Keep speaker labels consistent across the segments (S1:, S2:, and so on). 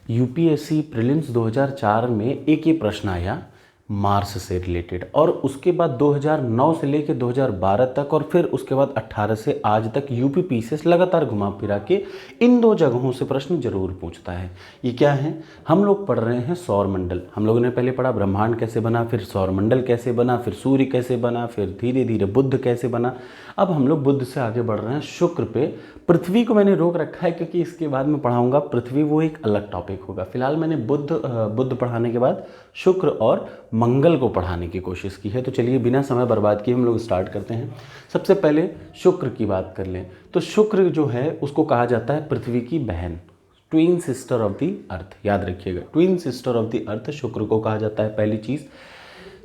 S1: UPSC prelims 2004 में एक ये प्रश्न आया मार्स से रिलेटेड, और उसके बाद 2009 से लेकर 2012 तक और फिर उसके बाद 18 से आज तक यूपी पीसीएस लगातार घुमा फिरा के इन दो जगहों से प्रश्न जरूर पूछता है। ये क्या है? हम लोग पढ़ रहे हैं सौरमंडल। हम लोगों ने पहले पढ़ा ब्रह्मांड कैसे बना, फिर सौरमंडल कैसे बना, फिर सूर्य कैसे बना, फिर धीरे धीरे बुध कैसे बना। अब हम लोग बुध से आगे बढ़ रहे हैं शुक्र पे। पृथ्वी को मैंने रोक रखा है क्योंकि इसके बाद में पढ़ाऊंगा पृथ्वी, वो एक अलग टॉपिक होगा। फिलहाल मैंने बुध पढ़ाने के बाद शुक्र और मंगल को पढ़ाने की कोशिश की है। तो चलिए बिना समय बर्बाद किए हम लोग स्टार्ट करते हैं। सबसे पहले शुक्र की बात कर लें तो शुक्र जो है उसको कहा जाता है पृथ्वी की बहन, twin sister of the earth. याद रखिएगा, twin sister of the earth शुक्र को कहा जाता है। पहली चीज़,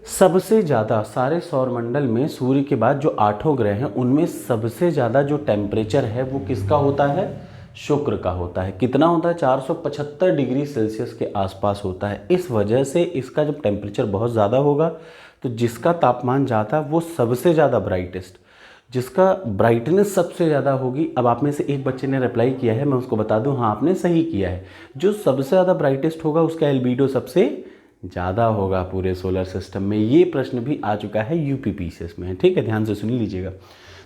S1: सबसे ज़्यादा सारे सौरमंडल में सूर्य के बाद जो आठों ग्रह हैं उनमें सबसे ज़्यादा जो टेम्परेचर है वो किसका होता है? शुक्र का होता है। कितना होता है? 475 डिग्री सेल्सियस के आसपास होता है। इस वजह से इसका जब टेम्परेचर बहुत ज़्यादा होगा तो जिसका तापमान ज़्यादा वो सबसे ज़्यादा ब्राइटेस्ट, जिसका ब्राइटनेस सबसे ज़्यादा होगी। अब आप में से एक बच्चे ने रिप्लाई किया है, मैं उसको बता दूं, हाँ आपने सही किया है। जो सबसे ज़्यादा ब्राइटेस्ट होगा उसका एल्बिडो सबसे ज़्यादा होगा पूरे सोलर सिस्टम में। ये प्रश्न भी आ चुका है यूपी पीसीएस में, ठीक है, ध्यान से सुन लीजिएगा।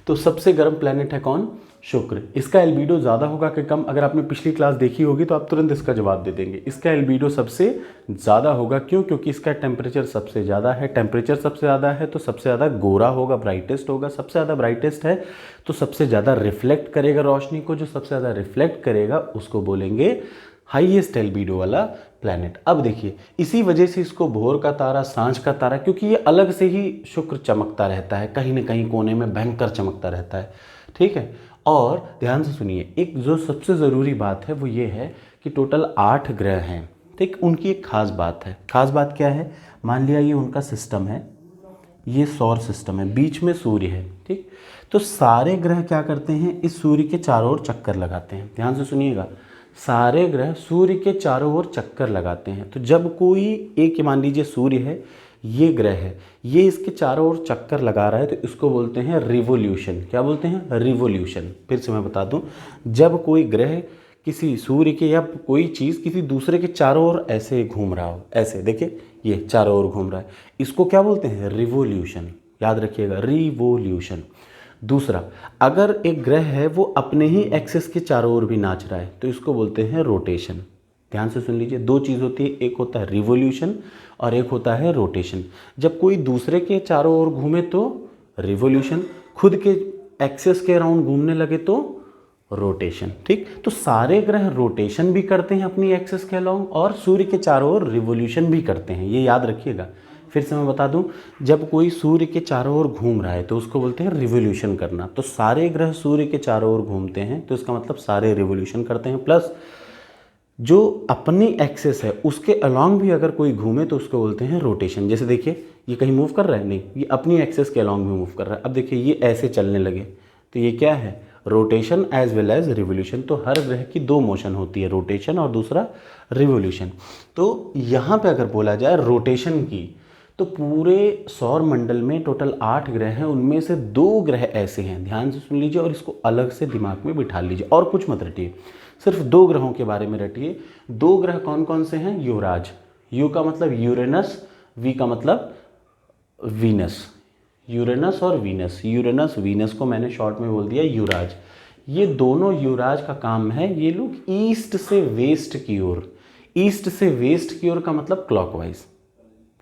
S1: तो सबसे गर्म प्लैनेट है कौन? शुक्र। इसका एल्बिडो ज़्यादा होगा कि कम? अगर आपने पिछली क्लास देखी होगी तो आप तुरंत इसका जवाब दे देंगे। इसका एल्बिडो सबसे ज़्यादा होगा। क्यों? क्योंकि इसका टेम्परेचर सबसे ज़्यादा है। टेम्परेचर सबसे ज़्यादा है तो सबसे ज़्यादा गोरा होगा, ब्राइटेस्ट होगा। सबसे ज़्यादा ब्राइटेस्ट है तो सबसे ज़्यादा रिफ्लेक्ट करेगा रोशनी को। जो सबसे ज़्यादा रिफ्लेक्ट करेगा उसको बोलेंगे हाईएस्ट एल्बिडो वाला प्लैनेट। अब देखिए, इसी वजह से इसको भोर का तारा, सांझ का तारा, क्योंकि ये अलग से ही शुक्र चमकता रहता है, कहीं ना कहीं कोने में भयंकर चमकता रहता है, ठीक है। और ध्यान से सुनिए, एक जो सबसे ज़रूरी बात है वो ये है कि टोटल 8 ग्रह हैं, ठीक। उनकी एक खास बात है। खास बात क्या है? मान लिया ये उनका सिस्टम है, ये सौर सिस्टम है, बीच में सूर्य है, ठीक। तो सारे ग्रह क्या करते हैं? इस सूर्य के चारों ओर चक्कर लगाते हैं। ध्यान से सुनिएगा, सारे ग्रह सूर्य के चारों ओर चक्कर लगाते हैं। तो जब कोई एक, मान लीजिए सूर्य है, ये ग्रह है, ये इसके चारों ओर चक्कर लगा रहा है, तो इसको बोलते हैं रिवोल्यूशन। क्या बोलते हैं? रिवोल्यूशन। फिर से मैं बता दूं, जब कोई ग्रह किसी सूर्य के या कोई चीज़ किसी दूसरे के चारों ओर ऐसे घूम रहा हो, ऐसे देखिए ये चारों ओर घूम रहा है, इसको क्या बोलते हैं? रिवोल्यूशन। याद रखिएगा, रिवोल्यूशन। दूसरा, अगर एक ग्रह है वो अपने ही एक्सिस के चारों ओर भी नाच रहा है तो इसको बोलते हैं रोटेशन। ध्यान से सुन लीजिए, दो चीज़ होती है, एक होता है रिवोल्यूशन और एक होता है रोटेशन। जब कोई दूसरे के चारों ओर घूमे तो रिवोल्यूशन, खुद के एक्सिस के अराउंड घूमने लगे तो रोटेशन, ठीक। तो सारे ग्रह रोटेशन भी करते हैं अपनी एक्सिस के अलाउंग और सूर्य के चारों ओर रिवोल्यूशन भी करते हैं, ये याद रखिएगा। फिर से मैं बता दूं, जब कोई सूर्य के चारों ओर घूम रहा है तो उसको बोलते हैं रिवोल्यूशन करना। तो सारे ग्रह सूर्य के चारों ओर घूमते हैं तो इसका मतलब सारे रिवोल्यूशन करते हैं। प्लस जो अपनी एक्सिस है उसके अलोंग भी अगर कोई घूमे तो उसको बोलते हैं रोटेशन। जैसे देखिए, ये कहीं मूव कर रहा है? नहीं, ये अपनी एक्सिस के अलोंग भी मूव कर रहा है। अब देखिए ये ऐसे चलने लगे तो ये क्या है? Rotation as well as revolution. तो हर ग्रह की दो मोशन होती है, रोटेशन और दूसरा रिवोल्यूशन। तो यहाँ पे अगर बोला जाए रोटेशन की, तो पूरे सौर मंडल में टोटल 8 ग्रह हैं, उनमें से 2 ग्रह ऐसे हैं। ध्यान से सुन लीजिए और इसको अलग से दिमाग में बिठा लीजिए और कुछ मत रटिए, सिर्फ 2 ग्रहों के बारे में रटिए। 2 ग्रह कौन कौन से हैं? युवराज, यू का मतलब यूरेनस, वी का मतलब वीनस। यूरेनस और वीनस, यूरेनस वीनस को मैंने शॉर्ट में बोल दिया युवराज। ये दोनों युवराज का काम है, ये लोग ईस्ट से वेस्ट की ओर, ईस्ट से वेस्ट की ओर का मतलब क्लॉकवाइज।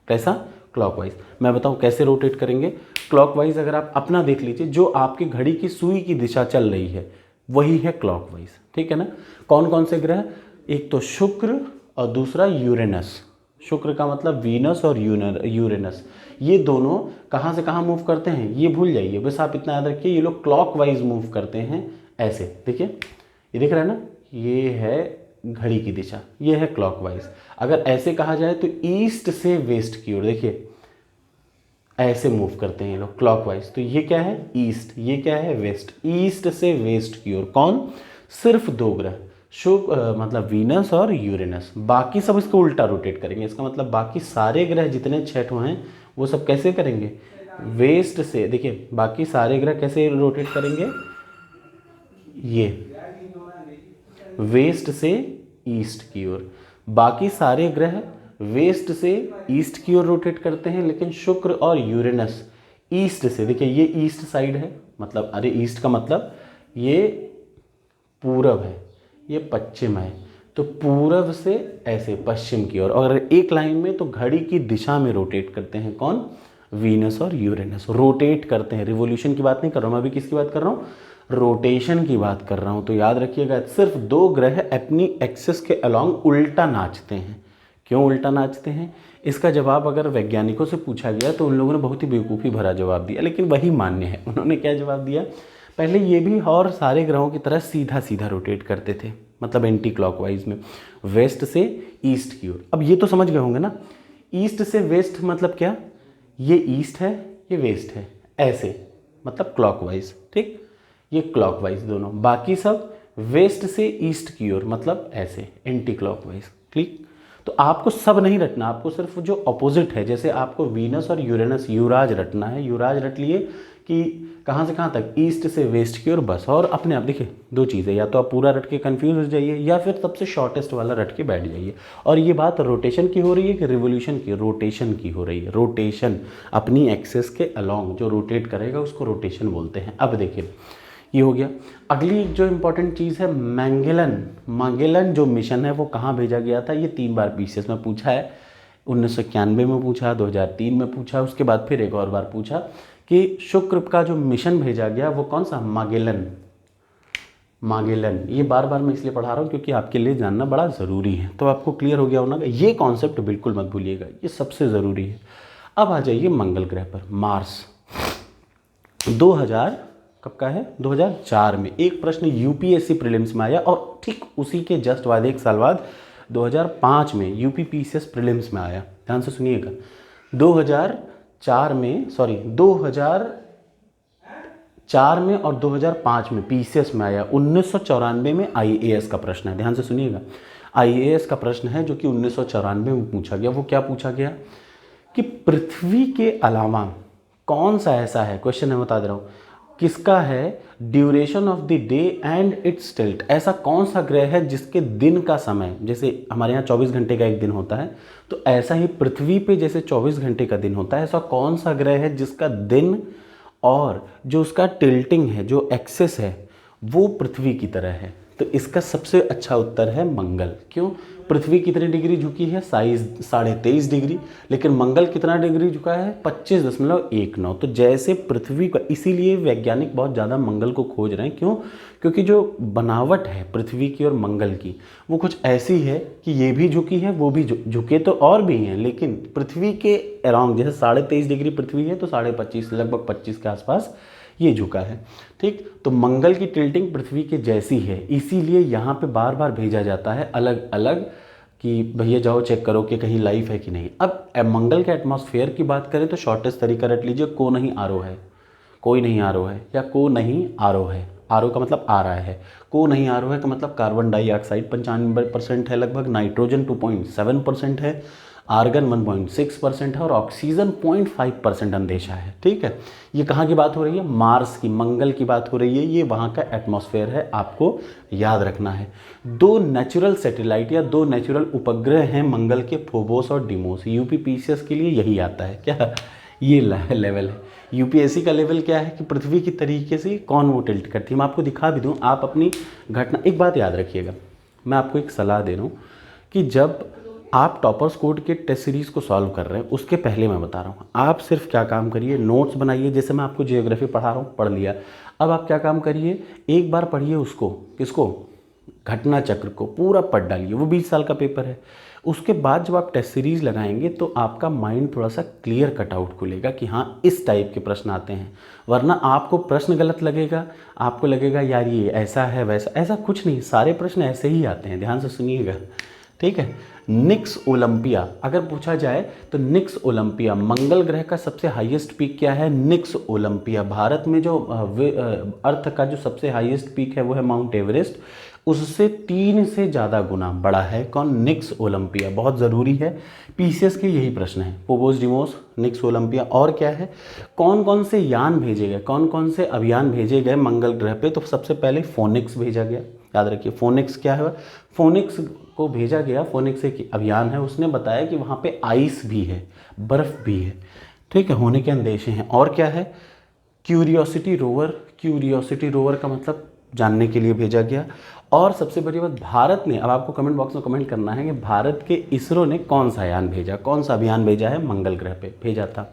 S1: कैसा? क्लॉकवाइज। मैं बताऊं कैसे रोटेट करेंगे? क्लॉकवाइज अगर आप अपना देख लीजिए, जो आपकी घड़ी की सुई की दिशा चल रही है वही है क्लॉकवाइज, ठीक है ना। कौन कौन से ग्रह? एक तो शुक्र और दूसरा यूरेनस। शुक्र का मतलब वीनस और यूरेनस। ये दोनों कहाँ से कहाँ मूव करते हैं ये भूल जाइए, बस आप इतना याद रखिए, ये लोग क्लॉकवाइज मूव करते हैं। ऐसे देखिए, ये दिख रहा है ना, ये है घड़ी की दिशा, ये है क्लॉकवाइज। अगर ऐसे कहा जाए तो ईस्ट से वेस्ट की ओर, देखिए ऐसे मूव करते हैं ये लोग क्लॉकवाइज। तो ये क्या है? ईस्ट, ये क्या है? वेस्ट। ईस्ट से वेस्ट की ओर कौन? सिर्फ 2 ग्रह, मतलब वीनस और यूरेनस। बाकी सब इसको उल्टा रोटेट करेंगे। इसका मतलब बाकी सारे ग्रह जितने 6 हैं वो सब कैसे करेंगे? वेस्ट से। देखिए बाकी सारे ग्रह कैसे रोटेट करेंगे? ये वेस्ट से ईस्ट की ओर। बाकी सारे ग्रह वेस्ट से ईस्ट की ओर रोटेट करते हैं, लेकिन शुक्र और यूरेनस ईस्ट से, देखिए ये ईस्ट साइड है, मतलब अरे ईस्ट का मतलब ये पूरब है, ये पश्चिम है, तो पूरब से ऐसे पश्चिम की ओर, और एक लाइन में तो घड़ी की दिशा में रोटेट करते हैं। कौन? वीनस और यूरेनस रोटेट करते हैं। रिवोल्यूशन की बात नहीं कर रहा हूँ मैं, अभी किसकी बात कर रहा हूँ? रोटेशन की बात कर रहा हूँ। तो याद रखिएगा, सिर्फ दो ग्रह अपनी एक्सिस के अलॉन्ग उल्टा नाचते हैं। क्यों उल्टा नाचते हैं? इसका जवाब अगर वैज्ञानिकों से पूछा गया तो उन लोगों ने बहुत ही बेवकूफ़ी भरा जवाब दिया, लेकिन वही मान्य है। उन्होंने क्या जवाब दिया? पहले ये भी और सारे ग्रहों की तरह सीधा सीधा रोटेट करते थे, मतलब एंटी क्लॉकवाइज में, वेस्ट से ईस्ट की ओर। अब ये तो समझ गए होंगे ना, ईस्ट से वेस्ट मतलब क्या? ये ईस्ट है, ये वेस्ट है, ऐसे मतलब क्लॉकवाइज, ठीक, ये क्लॉकवाइज दोनों। बाकी सब वेस्ट से ईस्ट की ओर, मतलब ऐसे एंटी क्लॉकवाइज। ठीक, तो आपको सब नहीं रटना, आपको सिर्फ जो अपोजिट है, जैसे आपको वीनस और यूरेनस युराज रटना है, युराज रट लिए कि कहाँ से कहाँ तक, ईस्ट से वेस्ट की ओर, बस। और अपने आप देखिए दो चीज़ें, या तो आप पूरा रट के कंफ्यूज हो जाइए, या फिर सबसे शॉर्टेस्ट वाला रट के बैठ जाइए। और ये बात रोटेशन की हो रही है कि रिवोल्यूशन की? रोटेशन की हो रही है। रोटेशन, अपनी एक्सेस के अलॉन्ग जो रोटेट करेगा उसको रोटेशन बोलते हैं। अब देखिए ये हो गया। अगली जो इम्पोर्टेंट चीज़ है, मैगेलन जो मिशन है वो कहाँ भेजा गया था? ये 3 बार पीसीएस में पूछा है, 1991 में पूछा, 2003 में पूछा, उसके बाद फिर एक और बार पूछा कि शुक्र का जो मिशन भेजा गया वो कौन सा? मागेलन। ये बार बार मैं इसलिए पढ़ा रहा हूँ क्योंकि आपके लिए जानना बड़ा ज़रूरी है। तो आपको क्लियर हो गया होना, ये कॉन्सेप्ट बिल्कुल मत भूलिएगा, ये सबसे ज़रूरी है। अब आ जाइए मंगल ग्रह पर, मार्स। 2000 कब का है? 2004 में एक प्रश्न यूपीएससी प्रीलिम्स में आया, और ठीक उसी के जस्ट बाद, एक साल बाद 2005 में यूपी पीसीएस प्रीलिम्स में आया। ध्यान से सुनिएगा, 2004 में, सॉरी 2004 में और 2005 में पीसीएस में आया। 1994 में आईएएस का प्रश्न है, ध्यान से सुनिएगा। आईएएस का प्रश्न है जो कि 1994 में पूछा गया। वो क्या पूछा गया कि पृथ्वी के अलावा कौन सा ऐसा है, क्वेश्चन है बता दे रहा हूँ, किसका है duration of the day and it's tilt, ऐसा कौन सा ग्रह है जिसके दिन का समय, जैसे हमारे यहाँ 24 घंटे का एक दिन होता है, तो ऐसा ही पृथ्वी पे जैसे 24 घंटे का दिन होता है, ऐसा कौन सा ग्रह है जिसका दिन और जो उसका टिल्टिंग है, जो एक्सेस है, वो पृथ्वी की तरह है? तो इसका सबसे अच्छा उत्तर है मंगल। क्यों? पृथ्वी कितनी डिग्री झुकी है? 23.5 डिग्री, लेकिन मंगल कितना डिग्री झुका है? 25.19। तो जैसे पृथ्वी का, इसीलिए वैज्ञानिक बहुत ज़्यादा मंगल को खोज रहे हैं। क्यों? क्योंकि जो बनावट है पृथ्वी की और मंगल की, वो कुछ ऐसी है कि ये भी झुकी है, वो भी झुके तो और भी हैं, लेकिन पृथ्वी के अराउंड, जैसे 23.5 डिग्री पृथ्वी है तो 25.5, लगभग 25 के आसपास ये झुका है। ठीक, तो मंगल की टिल्टिंग पृथ्वी के जैसी है, इसीलिए यहाँ पे बार बार भेजा जाता है अलग अलग कि भैया जाओ चेक करो कि कहीं लाइफ है कि नहीं। अब मंगल के एटमॉस्फेयर की बात करें तो शॉर्टेस्ट तरीका रट लीजिए, को नहीं आरो है, कोई नहीं आरो है, या को नहीं आरो है। आरो का मतलब आ रहा है, को नहीं आरो है का मतलब कार्बन डाइऑक्साइड 95% है लगभग, नाइट्रोजन 2.7% है, आर्गन 1.6% है, और ऑक्सीजन 0.5% अंदेशा है। ठीक है, ये कहाँ की बात हो रही है? मार्स की, मंगल की बात हो रही है। ये वहाँ का एटमॉस्फेयर है, आपको याद रखना है। 2 नेचुरल सैटेलाइट या 2 नेचुरल उपग्रह हैं मंगल के, फोबोस और डिमोस। यूपी पीसीएस के लिए यही आता है क्या? ये लेवल है यूपीएससी का लेवल। क्या है कि पृथ्वी की तरीके से कौन वो टिल्ट करती है। मैं आपको दिखा भी दूँ, आप अपनी घटना, एक बात याद रखिएगा, मैं आपको एक सलाह दे रहा हूँ कि जब आप टॉपर्स कोड के टेस्ट सीरीज़ को सॉल्व कर रहे हैं, उसके पहले मैं बता रहा हूँ, आप सिर्फ क्या काम करिए, नोट्स बनाइए। जैसे मैं आपको जियोग्राफी पढ़ा रहा हूँ, पढ़ लिया, अब आप क्या काम करिए, एक बार पढ़िए उसको, किसको? घटना चक्र को पूरा पढ़ डालिए। वो 20 साल का पेपर है। उसके बाद जब आप टेस्ट सीरीज़ लगाएंगे तो आपका माइंड थोड़ा सा क्लियर कट आउट खुलेगा कि हाँ इस टाइप के प्रश्न आते हैं। वरना आपको प्रश्न गलत लगेगा, आपको लगेगा यार ये ऐसा है वैसा, ऐसा कुछ नहीं, सारे प्रश्न ऐसे ही आते हैं। ध्यान से सुनिएगा, ठीक है। निक्स ओलंपिया अगर पूछा जाए तो निक्स ओलंपिया, मंगल ग्रह का सबसे हाईएस्ट पीक क्या है? निक्स ओलंपिया। भारत में जो अर्थ का जो सबसे हाईएस्ट पीक है वो है माउंट एवरेस्ट, उससे 3 से ज़्यादा गुना बड़ा है कौन? निक्स ओलंपिया। बहुत ज़रूरी है, पीसीएस के यही प्रश्न है, फोबोस डिमोस, निक्स ओलंपिया। और क्या है, कौन कौन से यान भेजे गए, कौन कौन से अभियान भेजे गए मंगल ग्रह पे? तो सबसे पहले फोनिक्स भेजा गया, याद रखिए फोनिक्स क्या है, फोनिक्स को भेजा गया, फोनिक्स एक अभियान है, उसने बताया कि वहाँ पे आइस भी है, बर्फ़ भी है, ठीक है, होने के अंदेशे हैं। और क्या है, क्यूरियोसिटी रोवर, क्यूरियोसिटी रोवर का मतलब जानने के लिए भेजा गया। और सबसे बड़ी बात, भारत ने, अब आपको कमेंट बॉक्स में कमेंट करना है कि भारत के इसरो ने कौन सा यान भेजा, कौन सा अभियान भेजा है, मंगल ग्रह पे भेजा था।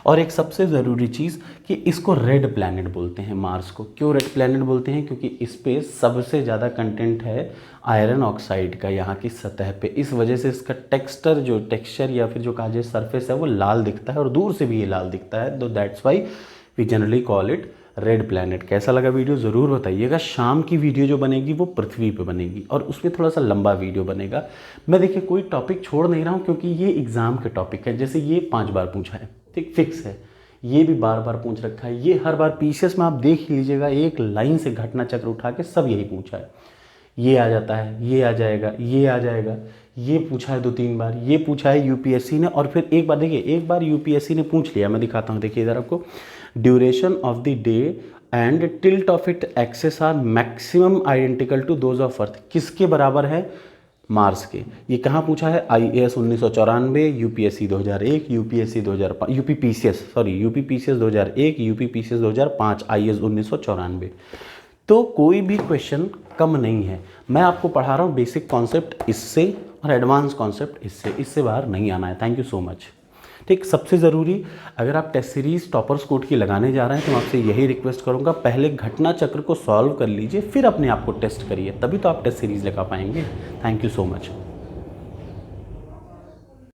S1: और एक सबसे ज़रूरी चीज़ कि इसको रेड प्लैनेट बोलते हैं, मार्स को। क्यों रेड प्लैनेट बोलते हैं? क्योंकि इस पे सबसे ज़्यादा कंटेंट है आयरन ऑक्साइड का यहाँ की सतह पे, इस वजह से इसका टेक्सचर या फिर जो कहा जाए सरफेस है वो लाल दिखता है, और दूर से भी ये लाल दिखता है। तो that's why we generally call it red planet. कैसा लगा वीडियो ज़रूर बताइएगा। शाम की वीडियो जो बनेगी वो पृथ्वी पे बनेगी, और उसमें थोड़ा सा लंबा वीडियो बनेगा। मैं देखिए कोई टॉपिक छोड़ नहीं रहा हूँ, क्योंकि ये एग्ज़ाम के टॉपिक है। जैसे ये 5 बार पूछा है, ठीक, फिक्स है। ये भी बार बार पूछ रखा है, ये हर बार पीसीएस में आप देख लीजिएगा, एक लाइन से घटना चक्र उठा के सब यही पूछा है। ये आ जाता है, ये आ जाएगा, ये आ जाएगा, ये पूछा है 2-3 बार, ये पूछा है यूपीएससी ने। और फिर एक बार देखिए, एक बार यूपीएससी ने पूछ लिया, मैं दिखाता हूँ, देखिए इधर आपको, duration of the day and tilt of it axis are maximum identical to those of earth. किसके बराबर है? मार्स के। ये कहाँ पूछा है? IAS 1994, UPSC 2001, UPSC 2005, UPPCS 2001, UPPCS 2005, IAS 1994। तो कोई भी क्वेश्चन कम नहीं है। मैं आपको पढ़ा रहा हूँ बेसिक कॉन्सेप्ट इससे, और एडवांस कॉन्सेप्ट इससे बाहर नहीं आना है। Thank you so much. ठीक, सबसे ज़रूरी, अगर आप टेस्ट सीरीज़ टॉपर्स कोड की लगाने जा रहे हैं तो मैं आपसे यही रिक्वेस्ट करूंगा, पहले घटना चक्र को सॉल्व कर लीजिए, फिर अपने आप को टेस्ट करिए, तभी तो आप टेस्ट सीरीज़ लगा पाएंगे। Thank you so much.